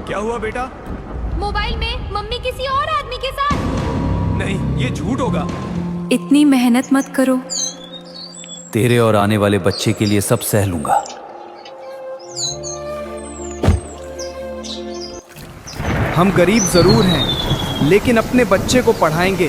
क्या हुआ बेटा? मोबाइल में मम्मी किसी और आदमी के साथ। नहीं, ये झूठ होगा। इतनी मेहनत मत करो। तेरे और आने वाले बच्चे के लिए सब सह लूंगा। हम गरीब जरूर हैं, लेकिन अपने बच्चे को पढ़ाएंगे।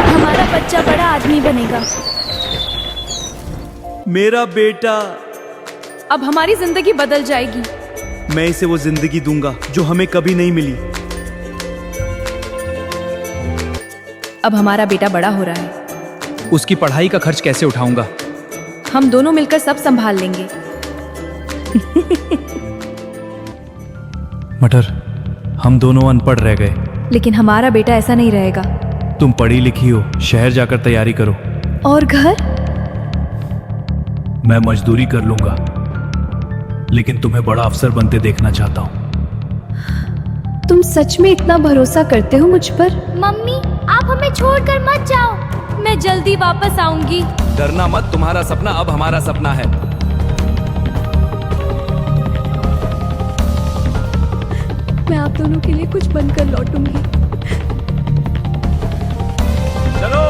हमारा बच्चा बड़ा आदमी बनेगा। मेरा बेटा। अब हमारी जिंदगी बदल जाएगी। मैं इसे वो जिंदगी दूंगा जो हमें कभी नहीं मिली। अब हमारा बेटा बड़ा हो रहा है। उसकी पढ़ाई का खर्च कैसे उठाऊंगा? हम दोनों मिलकर सब संभाल लेंगे। मटर, हम दोनों अनपढ़ रह गए। लेकिन हमारा बेटा ऐसा नहीं रहेगा। तुम पढ़ी लिखी हो, शहर जाकर तैयारी करो। और घर? मैं मजदूरी कर लूंगा, लेकिन तुम्हें बड़ा अफसर बनते देखना चाहता हूँ। तुम सच में इतना भरोसा करते हो मुझ पर? मम्मी, आप हमें छोड़कर मत जाओ। मैं जल्दी वापस आऊंगी। डरना मत, तुम्हारा सपना अब हमारा सपना है। मैं आप दोनों के लिए कुछ बनकर लौटूंगी। चलो,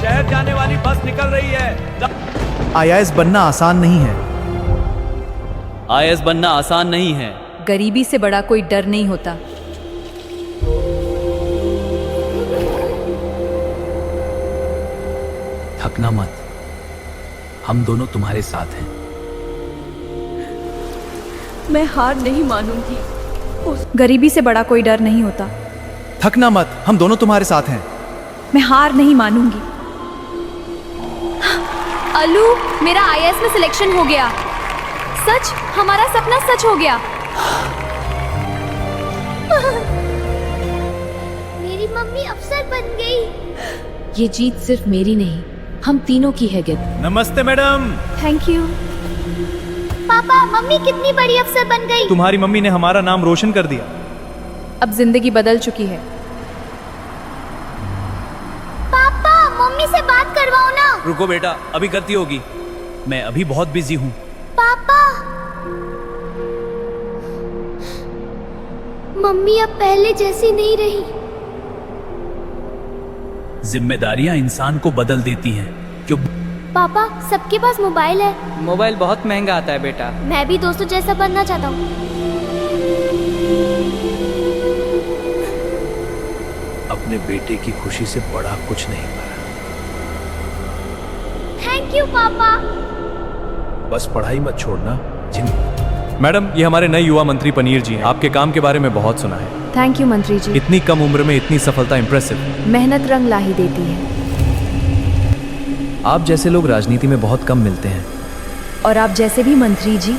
शहर जाने वाली बस निकल रही है। आईएएस बनना आसान नहीं है। आईएएस बनना आसान नहीं है। गरीबी से बड़ा कोई डर नहीं होता। थकना मत, हम दोनों तुम्हारे साथ हैं। मैं हार नहीं मानूंगी। गरीबी से बड़ा कोई डर नहीं होता। थकना मत, हम दोनों तुम्हारे साथ हैं। मैं हार नहीं मानूंगी। अलू, मेरा आईएएस में सिलेक्शन हो गया। सच, हमारा सपना सच हो गया। मेरी मम्मी अफसर बन गई। ये जीत सिर्फ मेरी नहीं, हम तीनों की है गिद। नमस्ते मैडम। Thank you. पापा, मम्मी कितनी बड़ी अफसर बन गई। तुम्हारी मम्मी ने हमारा नाम रोशन कर दिया। अब जिंदगी बदल चुकी है। पापा, मम्मी से बात करवाओ ना। रुको बेटा, अभी करती होगी, मैं अभी बहुत बिजी हूँ। पापा, मम्मी अब पहले जैसी नहीं रही। जिम्मेदारियां इंसान को बदल देती हैं। क्यों? पापा, सबके पास मोबाइल है। मोबाइल बहुत महंगा आता है बेटा। मैं भी दोस्तों जैसा बनना चाहता हूँ। अपने बेटे की खुशी से बड़ा कुछ नहीं पाया। थैंक यू पापा। बस पढ़ाई मत छोड़ना। मैडम, ये हमारे नए युवा मंत्री पनीर जी हैं। आपके काम के बारे में बहुत सुना है। थैंक यू मंत्री जी। इतनी कम उम्र में इतनी सफलता इम्प्रेसिव। मेहनत रंग ला ही देती है। आप जैसे लोग राजनीति में बहुत कम मिलते हैं। और आप जैसे भी मंत्री जी।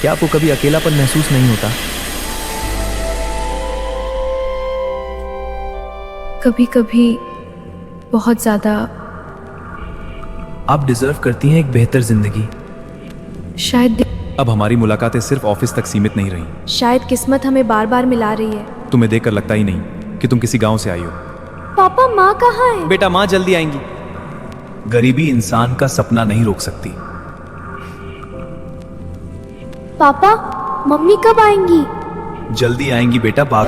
क्या आपको कभी अकेलापन महसूस नहीं होता? कभी कभी बहुत ज्यादा। आप डिजर्व करती हैं एक बेहतर जिंदगी। शायद अब हमारी मुलाकातें सिर्फ ऑफिस तक सीमित नहीं रही। शायद किस्मत हमें बार बार मिला रही है। तुम्हें देखकर लगता ही नहीं कि तुम किसी गांव से आई हो। पापा, माँ कहाँ है? बेटा, माँ जल्दी आएंगी। गरीबी इंसान का सपना नहीं रोक सकती। पापा, मम्मी कब आएंगी? जल्दी आएंगी बेटा। बात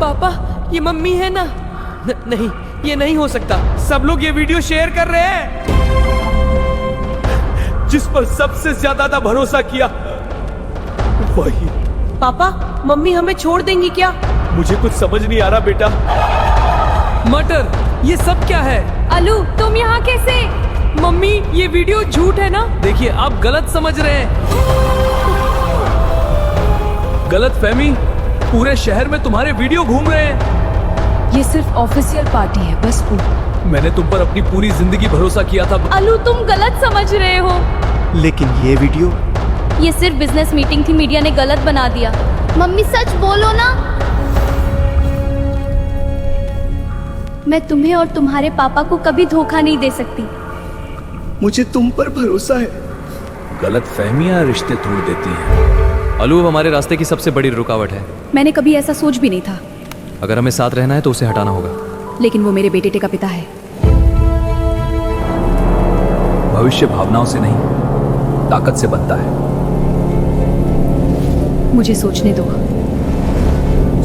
पापा, ये मम्मी है ना? नहीं, ये नहीं हो सकता। सब लोग ये वीडियो शेयर कर रहे हैं। जिस पर सबसे ज्यादा भरोसा किया वही। पापा, मम्मी हमें छोड़ देंगी क्या? मुझे कुछ समझ नहीं आ रहा बेटा। मटर, ये सब क्या है? अलू, तुम यहाँ कैसे? मम्मी, ये वीडियो झूठ है ना? देखिए, आप गलत समझ रहे हैं। गलत फहमी, पूरे शहर में तुम्हारे वीडियो घूम रहे हैं। ये सिर्फ ऑफिशियल पार्टी है, बस वो। मैंने तुम पर अपनी पूरी जिंदगी भरोसा किया था। अलू, तुम गलत समझ रहे हो। लेकिन ये वीडियो। ये सिर्फ बिजनेस मीटिंग थी, मीडिया ने गलत बना दिया। मम्मी, सच बोलो ना। मैं तुम्हें और तुम्हारे पापा को कभी धोखा नहीं दे सकती। मुझे तुम पर भरोसा है। गलत फहमियां रिश्ते तोड़ देती हैं। अलू अब हमारे रास्ते की सबसे बड़ी रुकावट है। मैंने कभी ऐसा सोच भी नहीं था। अगर हमें साथ रहना है तो उसे हटाना होगा। लेकिन वो मेरे बेटे का पिता है। भविष्य भावनाओं से नहीं, ताकत से बनता है। मुझे सोचने दो।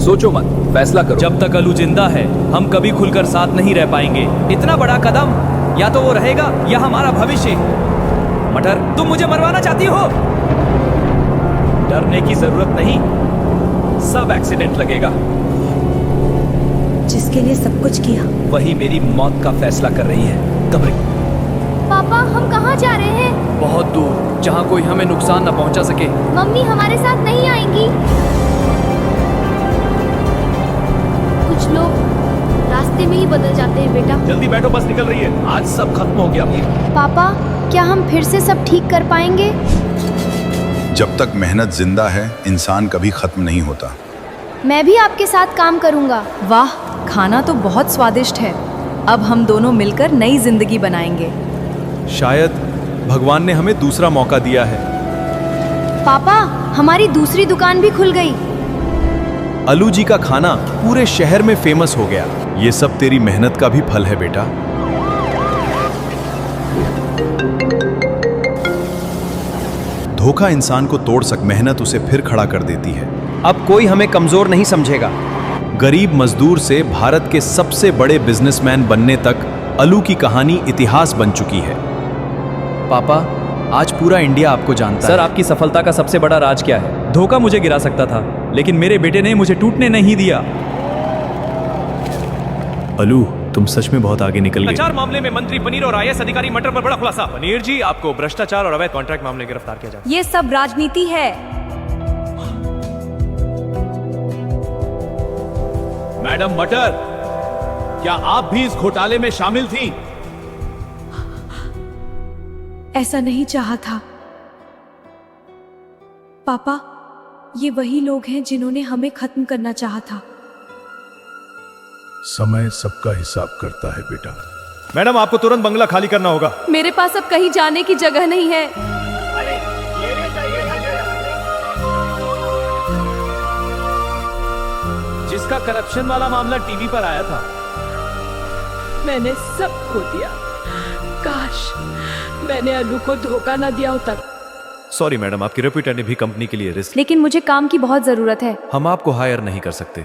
सोचो मत, फैसला करो। जब तक अलू जिंदा है हम कभी खुलकर साथ नहीं रह पाएंगे। इतना बड़ा कदम, या तो वो रहेगा या हमारा भविष्य। मटर, तुम मुझे मरवाना चाहती हो? डरने की जरूरत नहीं, सब एक्सीडेंट लगेगा। जिसके लिए सब कुछ किया, वही मेरी मौत का फैसला कर रही है। कमरे पापा हम कहाँ जा रहे हैं? बहुत दूर, जहाँ कोई हमें नुकसान न पहुँचा सके। मम्मी हमारे साथ नहीं आएंगी? कुछ लोग रास्ते में ही बदल जाते हैं बेटा। जल्दी बैठो, बस निकल रही है। आज सब खत्म हो गया। पापा क्या हम फिर से सब ठीक कर पाएंगे? जब तक मेहनत जिंदा है इंसान कभी खत्म नहीं होता। मैं भी आपके साथ काम करूंगा। वाह, खाना तो बहुत स्वादिष्ट है। अब हम दोनों मिलकर नई जिंदगी बनाएंगे। शायद भगवान ने हमें दूसरा मौका दिया है। पापा हमारी दूसरी दुकान भी खुल गई। अलू जी का खाना पूरे शहर में फेमस हो गया। ये सब तेरी मेहनत का भी फल है बेटा। धोखा इंसान को तोड़ मेहनत उसे फिर खड़ा कर देती है। अब कोई हमें कमजोर नहीं समझेगा। गरीब मजदूर से भारत के सबसे बड़े बिजनेसमैन बनने तक अलू की कहानी इतिहास बन चुकी है। पापा, आज पूरा इंडिया आपको जानता है। सर आपकी सफलता का सबसे बड़ा राज क्या है? धोखा मुझे गिरा सकता था, लेकिन मेरे बेटे ने मुझे टूटने नहीं दिया। अलू, तुम सच में बहुत आगे निकल गए। भ्रष्टाचार मामले में मंत्री पनीर और आईएएस अधिकारी मटर पर बड़ा खुलासा। पनीर जी, आपको भ्रष्टाचार और अवैध कॉन्ट्रैक्ट मामले में गिरफ्तार किया जाए। ये सब राजनीति है। मैडम मटर, क्या आप भी इस घोटाले में शामिल थी? ऐसा नहीं चाहा था पापा। ये वही लोग हैं जिन्होंने हमें खत्म करना चाहा था। समय सबका हिसाब करता है बेटा। मैडम, आपको तुरंत बंगला खाली करना होगा। मेरे पास अब कहीं जाने की जगह नहीं है। जिसका करप्शन वाला मामला टीवी पर आया था, मैंने सब खो दिया। काश मैंने अलू को धोखा ना दिया होता। सॉरी मैडम, आपकी रेप्यूटर ने भी कंपनी के लिए रिस्क। लेकिन मुझे काम की बहुत जरूरत है। हम आपको हायर नहीं कर सकते।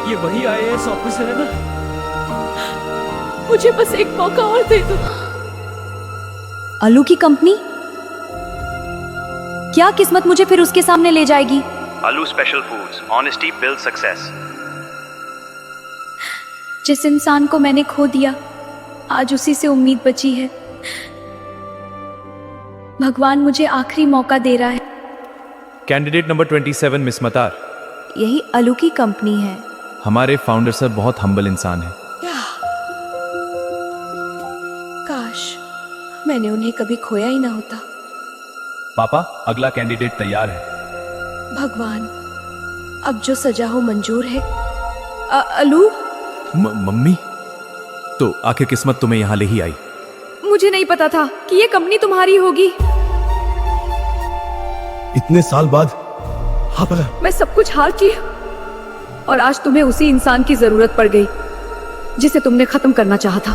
ये वही आईएएस ऑफिसर है ना? मुझे बस एक मौका और दे दो। अलू की कंपनी? क्या किस्मत मुझे फिर उसके सामने ले जाएगी? अलू special foods, honesty build success. जिस इंसान को मैंने खो दिया, आज उसी से उम्मीद बची है। भगवान मुझे आखिरी मौका दे रहा है। कैंडिडेट नंबर 27 मिस मतार। यही अलू की कंपनी है। हमारे फाउंडर सर बहुत हम्बल इंसान है। काश मैंने उन्हें कभी खोया ही ना होता। पापा, अगला कैंडिडेट तैयार है। भगवान, अब जो सजा हो मंजूर है। अलू, मम्मी, तो आखिर किस्मत तुम्हें यहाँ ले ही आई। मुझे नहीं पता था कि ये कंपनी तुम्हारी होगी। इतने साल बाद मैं सब कुछ हार की, और आज तुम्हें उसी इंसान की जरूरत पड़ गई जिसे तुमने खत्म करना चाहा था।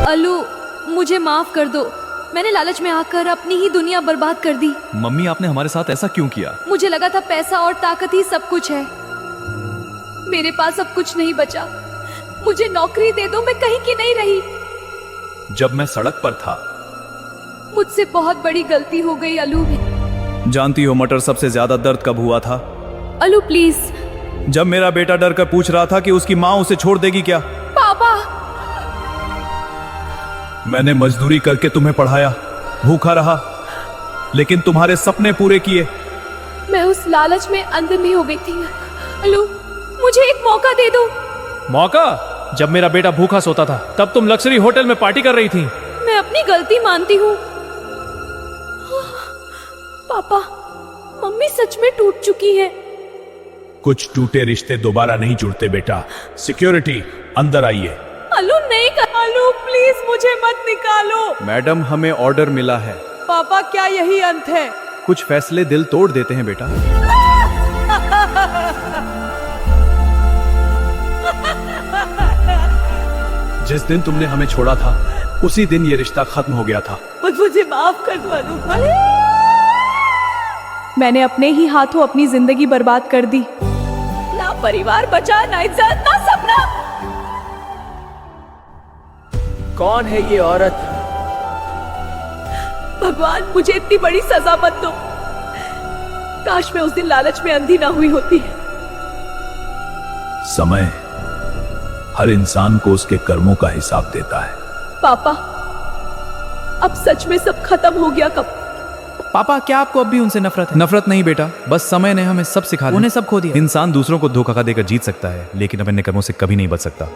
अलू, मुझे माफ कर दो। मैंने लालच में आकर अपनी ही दुनिया बर्बाद कर दी। मम्मी, आपने हमारे साथ ऐसा क्यों किया? मुझे लगा था पैसा और ताकत ही सब कुछ है। मेरे पास अब कुछ नहीं बचा। मुझे नौकरी दे दो, मैं कहीं की नहीं रही। जब मैं सड़क पर था, मुझसे बहुत बड़ी गलती हो गई अलू। जानती हो मटर, सबसे ज्यादा दर्द कब हुआ था? अलू प्लीज। जब मेरा बेटा डर कर पूछ रहा था कि उसकी माँ उसे छोड़ देगी क्या। पापा, मैंने मजदूरी करके तुम्हें पढ़ाया, भूखा रहा, लेकिन तुम्हारे सपने पूरे किए। मैं उस लालच में अंधे में हो गई थी। अलू, मुझे एक मौका दे दो। मौका? जब मेरा बेटा भूखा सोता था, तब तुम लग्जरी होटल में पार्टी कर रही थी। मैं अपनी गलती मानती हूँ। पापा, मम्मी सच में टूट चुकी है। कुछ टूटे रिश्ते दोबारा नहीं जुड़ते बेटा। सिक्योरिटी, अंदर आइए। अलू नहीं कर। अलू प्लीज मुझे मत निकालो। मैडम, हमें ऑर्डर मिला है। पापा, क्या यही अंत है? कुछ फैसले दिल तोड़ देते हैं बेटा। जिस दिन तुमने हमें छोड़ा था उसी दिन ये रिश्ता खत्म हो गया था। मुझे माफ कर दो अनूप। मैंने अपने ही हाथों अपनी जिंदगी बर्बाद कर दी। ना परिवार बचा, ना इज्जत, ना सपना। कौन है ये औरत? भगवान मुझे इतनी बड़ी सजा मत दो। काश मैं उस दिन लालच में अंधी ना हुई होती। समय हर इंसान को उसके कर्मों का हिसाब देता है। पापा, अब सच में सब खत्म हो गया कब? पापा, क्या आपको अब भी उनसे नफरत है? नफरत नहीं बेटा, बस समय ने हमें सब सिखा दिया। उन्हें सब खो दिया। इंसान दूसरों को धोखा देकर जीत सकता है, लेकिन अपने कर्मों से कभी नहीं बच सकता।